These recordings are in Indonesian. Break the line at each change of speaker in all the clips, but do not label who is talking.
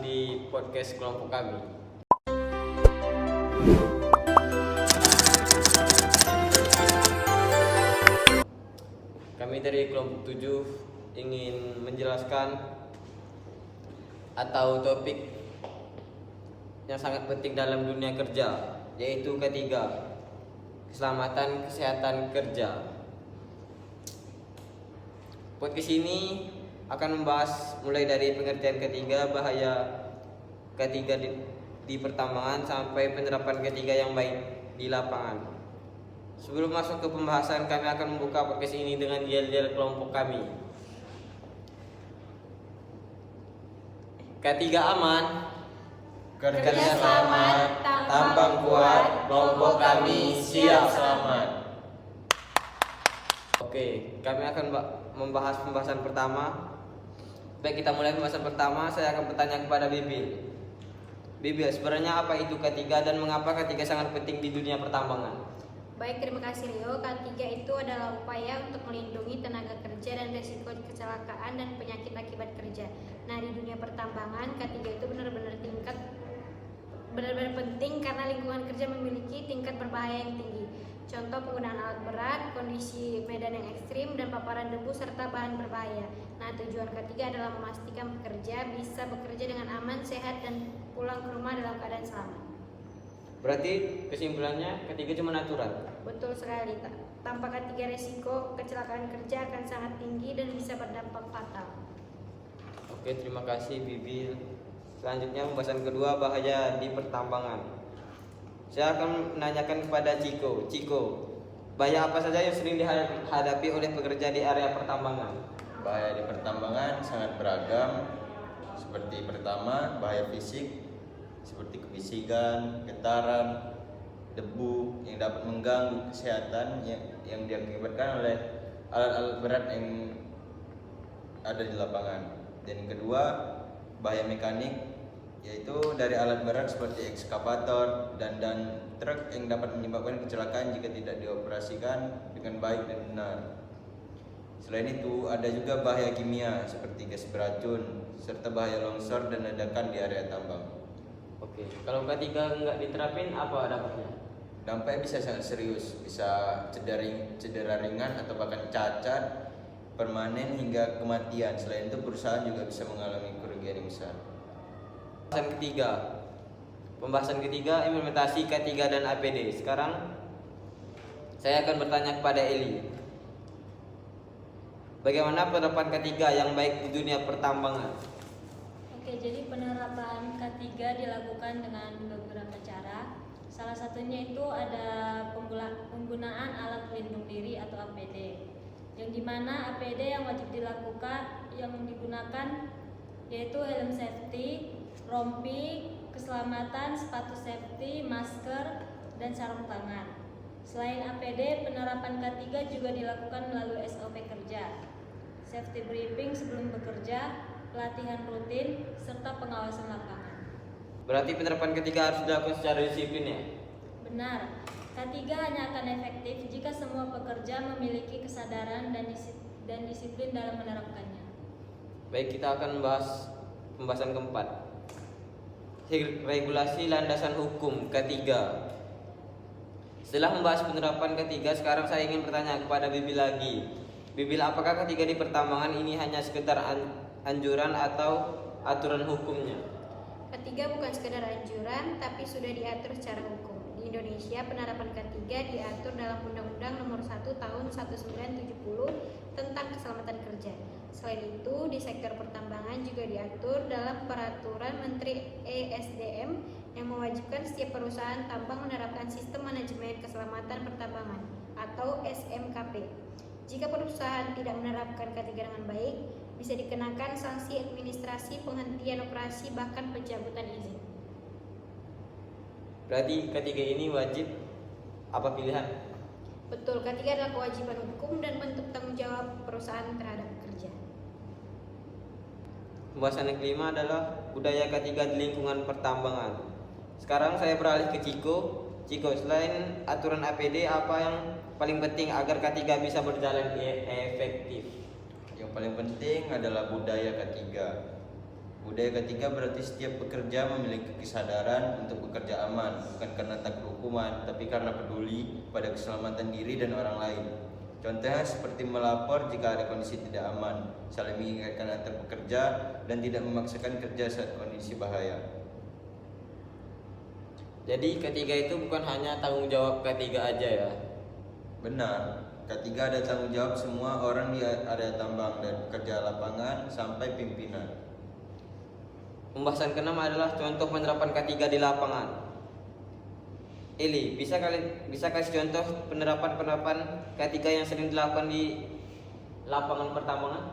di podcast kelompok kami. Kami dari kelompok 7 ingin menjelaskan atau topik yang sangat penting dalam dunia kerja, yaitu ketiga, keselamatan kesehatan kerja. Podcast ini akan membahas mulai dari pengertian ketiga, bahaya ketiga di pertambangan, sampai penerapan ketiga yang baik di lapangan. Sebelum masuk ke pembahasan, kami akan membuka podcast ini dengan yel-yel kelompok kami. Ketiga aman,
kerja selamat, tambang kuat, kelompok kami siap selamat.
Oke, kami akan membahas pembahasan pertama. Baik, kita mulai pembahasan pertama. Saya akan bertanya kepada Bibil. Bibil, sebenarnya apa itu ketiga dan mengapa ketiga sangat penting di dunia pertambangan?
Baik, terima kasih Rio. K3 itu adalah upaya untuk melindungi tenaga kerja dan risiko kecelakaan dan penyakit akibat kerja. Nah, di dunia pertambangan K3 itu benar-benar penting karena lingkungan kerja memiliki tingkat berbahaya yang tinggi. Contoh penggunaan alat berat, kondisi medan yang ekstrim, dan paparan debu serta bahan berbahaya. Nah, tujuan K3 adalah memastikan pekerja bisa bekerja dengan aman, sehat, dan pulang ke rumah dalam keadaan selamat.
Berarti kesimpulannya ketiga cuma aturan?
Betul sekali. Tanpa K3 resiko kecelakaan kerja akan sangat tinggi dan bisa berdampak fatal.
Oke, terima kasih Bibil. Selanjutnya pembahasan kedua, bahaya di pertambangan. Saya akan menanyakan kepada Ciko. Ciko, bahaya apa saja yang sering dihadapi oleh pekerja di area pertambangan?
Bahaya di pertambangan sangat beragam. Seperti pertama, bahaya fisik seperti kebisikan, getaran, debu yang dapat mengganggu kesehatan yang diakibatkan oleh alat-alat berat yang ada di lapangan. Dan yang kedua, bahaya mekanik, yaitu dari alat berat seperti ekskavator dan truk yang dapat menyebabkan kecelakaan jika tidak dioperasikan dengan baik dan benar. Selain itu, ada juga bahaya kimia seperti gas beracun serta bahaya longsor dan ledakan di area tambang.
Oke, kalau K3 nggak diterapin, apa dampaknya?
Dampaknya bisa sangat serius, bisa cedera ringan atau bahkan cacat permanen hingga kematian. Selain itu, perusahaan juga bisa mengalami kerugian yang besar.
Pembahasan ketiga, implementasi K3 dan APD. Sekarang saya akan bertanya kepada Eli. Bagaimana penerapan K3 yang baik di dunia pertambangan?
Oke, jadi penerapan K3 dilakukan dengan beberapa cara. Salah satunya itu ada penggunaan alat pelindung diri atau APD. Yang dimana APD yang wajib dilakukan, yang digunakan yaitu helm safety, rompi, keselamatan, sepatu safety, masker, dan sarung tangan. Selain APD, penerapan K3 juga dilakukan melalui SOP kerja, safety briefing sebelum bekerja, pelatihan rutin, serta pengawasan lapangan.
Berarti penerapan ketiga harus dilakukan secara disiplin ya?
Benar, K3 hanya akan efektif jika semua pekerja memiliki kesadaran dan disiplin dalam menerapkannya.
Baik, kita akan membahas pembahasan keempat, regulasi landasan hukum K3. Setelah membahas penerapan K3, sekarang saya ingin bertanya kepada Bibil lagi. Bibil, apakah K3 di pertambangan ini hanya sekedar anjuran atau aturan hukumnya?
K3 bukan sekedar anjuran, tapi sudah diatur secara hukum. Di Indonesia, penerapan K3 diatur dalam Undang-Undang Nomor 1 Tahun 1970 tentang Keselamatan Kerja. Selain itu, di sektor pertambangan juga diatur dalam Peraturan Menteri ESDM yang mewajibkan setiap perusahaan tambang menerapkan Sistem Manajemen Keselamatan Pertambangan atau SMKP. Jika perusahaan tidak menerapkan K3 dengan baik, bisa dikenakan sanksi administrasi, penghentian operasi, bahkan pencabutan izin.
Berarti K3 ini wajib apa pilihan?
Betul, K3 adalah kewajiban hukum dan bentuk tanggung jawab perusahaan terhadap kerja.
Pembahasan yang kelima adalah budaya K3 di lingkungan pertambangan. Sekarang saya beralih ke Ciko. Ciko, selain aturan APD, apa yang paling penting agar K3 bisa berjalan efektif?
Yang paling penting adalah budaya K3. Budaya ketiga berarti setiap pekerja memiliki kesadaran untuk bekerja aman, bukan karena takut hukuman, tapi karena peduli pada keselamatan diri dan orang lain. Contohnya seperti melapor jika ada kondisi tidak aman, saling mengingatkan antar pekerja, dan tidak memaksakan kerja saat kondisi bahaya.
Jadi ketiga itu bukan hanya tanggung jawab ketiga aja ya.
Benar, ketiga ada tanggung jawab semua orang di area tambang dari pekerja lapangan sampai pimpinan.
Pembahasan keenam adalah contoh penerapan ketiga di lapangan. Eli, bisa kasih contoh penerapan ketiga yang sering dilakukan di lapangan pertambangan?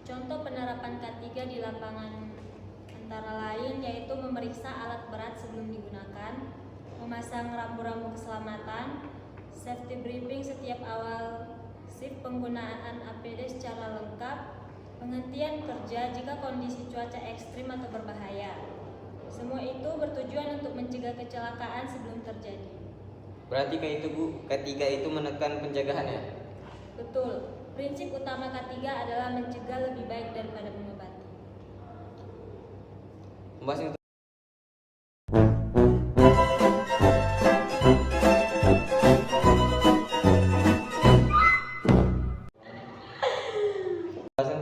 Contoh penerapan K3 di lapangan antara lain yaitu memeriksa alat berat sebelum digunakan, memasang rambu-rambu keselamatan, safety briefing setiap awal shift, penggunaan APD secara lengkap, penghentian kerja jika kondisi cuaca ekstrim atau berbahaya. Semua itu bertujuan untuk mencegah kecelakaan sebelum terjadi.
Berarti ketiga itu menekan pencegahan ya?
Betul, prinsip utama K3 adalah mencegah lebih baik daripada mengobati.
Pembahasan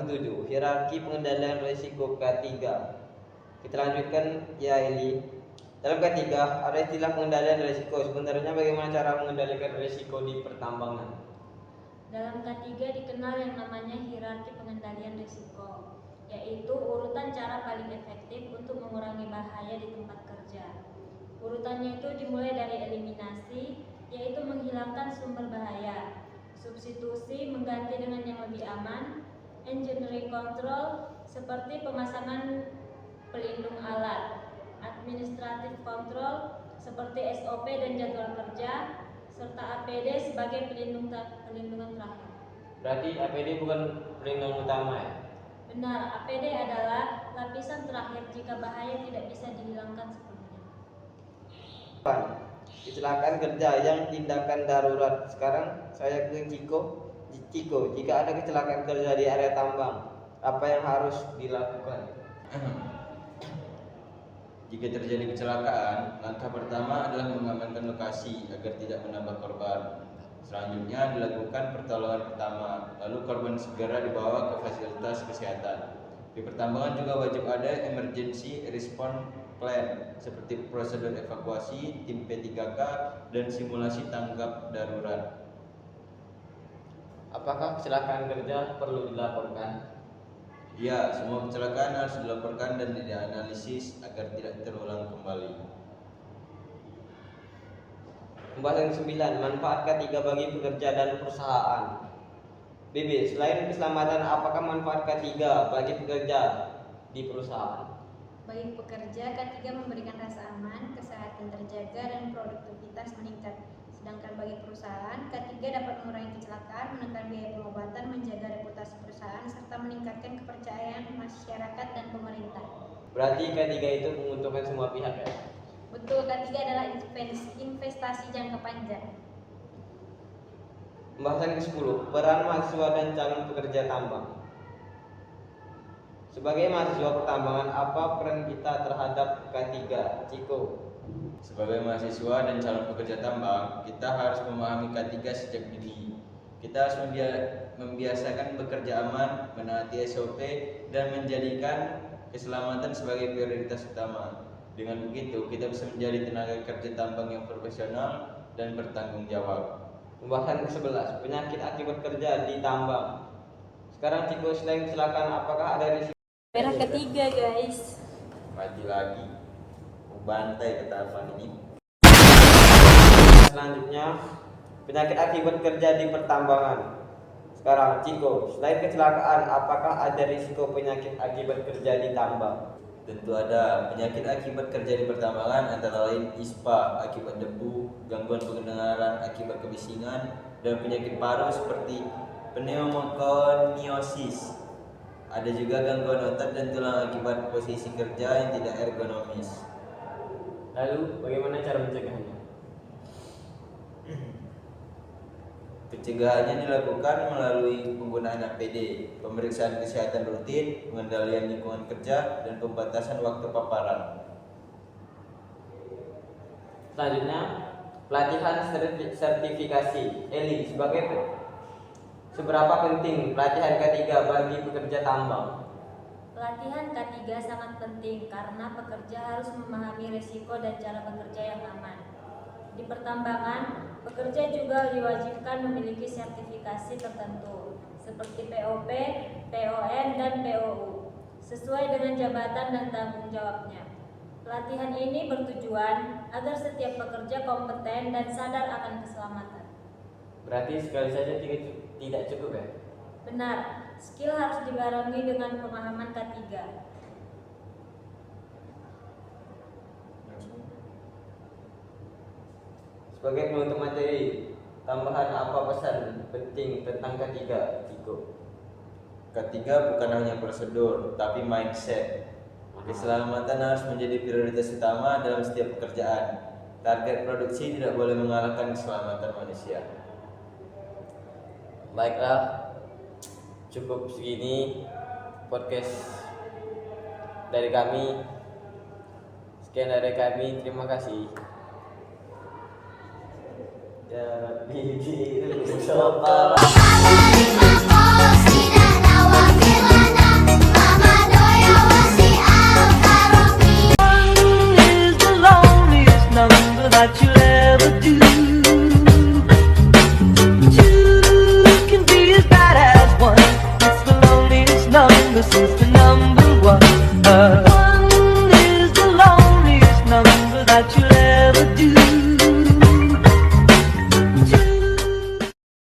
ketujuh, hierarki pengendalian risiko K3. Kita lanjutkan ya Eli. Dalam K3 ada istilah pengendalian risiko. Sebenarnya bagaimana cara mengendalikan risiko di pertambangan?
Dalam K3 dikenal yang namanya hierarki pengendalian risiko, yaitu urutan cara paling efektif untuk mengurangi bahaya di tempat kerja. Urutannya itu dimulai dari eliminasi, yaitu menghilangkan sumber bahaya, substitusi mengganti dengan yang lebih aman, engineering control seperti pemasangan pelindung alat, administratif control seperti SOP dan jadwal kerja, serta APD sebagai pelindungan terakhir.
Berarti APD bukan pelindung utama ya?
Benar, APD adalah lapisan terakhir jika bahaya tidak bisa dihilangkan sepenuhnya.
Kecelakaan kerja yang tindakan darurat. Sekarang saya ke Ciko, jika ada kecelakaan kerja di area tambang, apa yang harus dilakukan?
Jika terjadi kecelakaan, langkah pertama adalah mengamankan lokasi agar tidak menambah korban. Selanjutnya dilakukan pertolongan pertama, lalu korban segera dibawa ke fasilitas kesehatan. Di pertambangan juga wajib ada emergency response plan seperti prosedur evakuasi, tim P3K, dan simulasi tanggap darurat.
Apakah kecelakaan kerja perlu dilaporkan?
Ya, semua kecelakaan harus dilaporkan dan dianalisis agar tidak terulang kembali.
Pembahasan 9, manfaat K3 bagi pekerja dan perusahaan. BB, selain keselamatan, apakah manfaat K3 bagi pekerja di perusahaan?
Bagi pekerja, K3 memberikan rasa aman, kesehatan terjaga, dan produktivitas meningkat. Sedangkan bagi perusahaan, K3 dapat mengurangi kecelakaan, menekan biaya pengobatan, menjaga reputasi perusahaan, serta meningkatkan kepercayaan masyarakat dan pemerintah.
Berarti K3 itu menguntungkan semua pihak ya?
Betul, K3 adalah investasi jangka panjang.
Pembahasan ke-10, peran mahasiswa dan calon pekerja tambang. Sebagai mahasiswa pertambangan, apa peran kita terhadap K3? Ciko.
Sebagai mahasiswa dan calon pekerja tambang, kita harus memahami K3 sejak dini. Kita harus membiasakan bekerja aman, menaati SOP, dan menjadikan keselamatan sebagai prioritas utama. Dengan begitu, kita bisa menjadi tenaga kerja tambang yang profesional dan bertanggung jawab.
Pembahasan ke-11, penyakit akibat kerja di tambang. Sekarang Ciko, selain kecelakaan, apakah ada risiko?
Merah ketiga guys.
Mati lagi, bantai ketahuan ini.
Selanjutnya, penyakit akibat kerja di pertambangan. Sekarang Ciko, selain kecelakaan, apakah ada risiko penyakit akibat kerja di tambang?
Tentu ada. Penyakit akibat kerja di pertambangan antara lain ISPA akibat debu, gangguan pendengaran akibat kebisingan, dan penyakit paru seperti pneumokoniosis. Ada juga gangguan otot dan tulang akibat posisi kerja yang tidak ergonomis.
Lalu, bagaimana cara mencegahnya?
Pencegahannya dilakukan melalui penggunaan APD, pemeriksaan kesehatan rutin, pengendalian lingkungan kerja, dan pembatasan waktu paparan.
Selanjutnya, pelatihan sertifikasi ELI seberapa penting pelatihan K3 bagi pekerja tambang?
Pelatihan K3 sangat penting karena pekerja harus memahami risiko dan cara bekerja yang aman. Di pertambangan, pekerja juga diwajibkan memiliki sertifikasi tertentu seperti POP, PON, dan POU sesuai dengan jabatan dan tanggung jawabnya. Pelatihan ini bertujuan agar setiap pekerja kompeten dan sadar akan keselamatan.
Berarti sekali saja tidak cukup ya?
Benar, skill harus dibarengi dengan pemahaman K3.
Sebagai penutup materi, tambahan apa pesan penting tentang K3, Tiko?
K3 bukan hanya prosedur, tapi mindset. Keselamatan harus menjadi prioritas utama dalam setiap pekerjaan. Target produksi tidak boleh mengalahkan keselamatan manusia.
Baiklah, cukup segini podcast dari kami. Sekian dari kami, terima kasih. Ya, bibir sopan.
That you'll ever do. Two can be as bad as one. It's the loneliest number since the number one. One is the loneliest number that you'll ever do.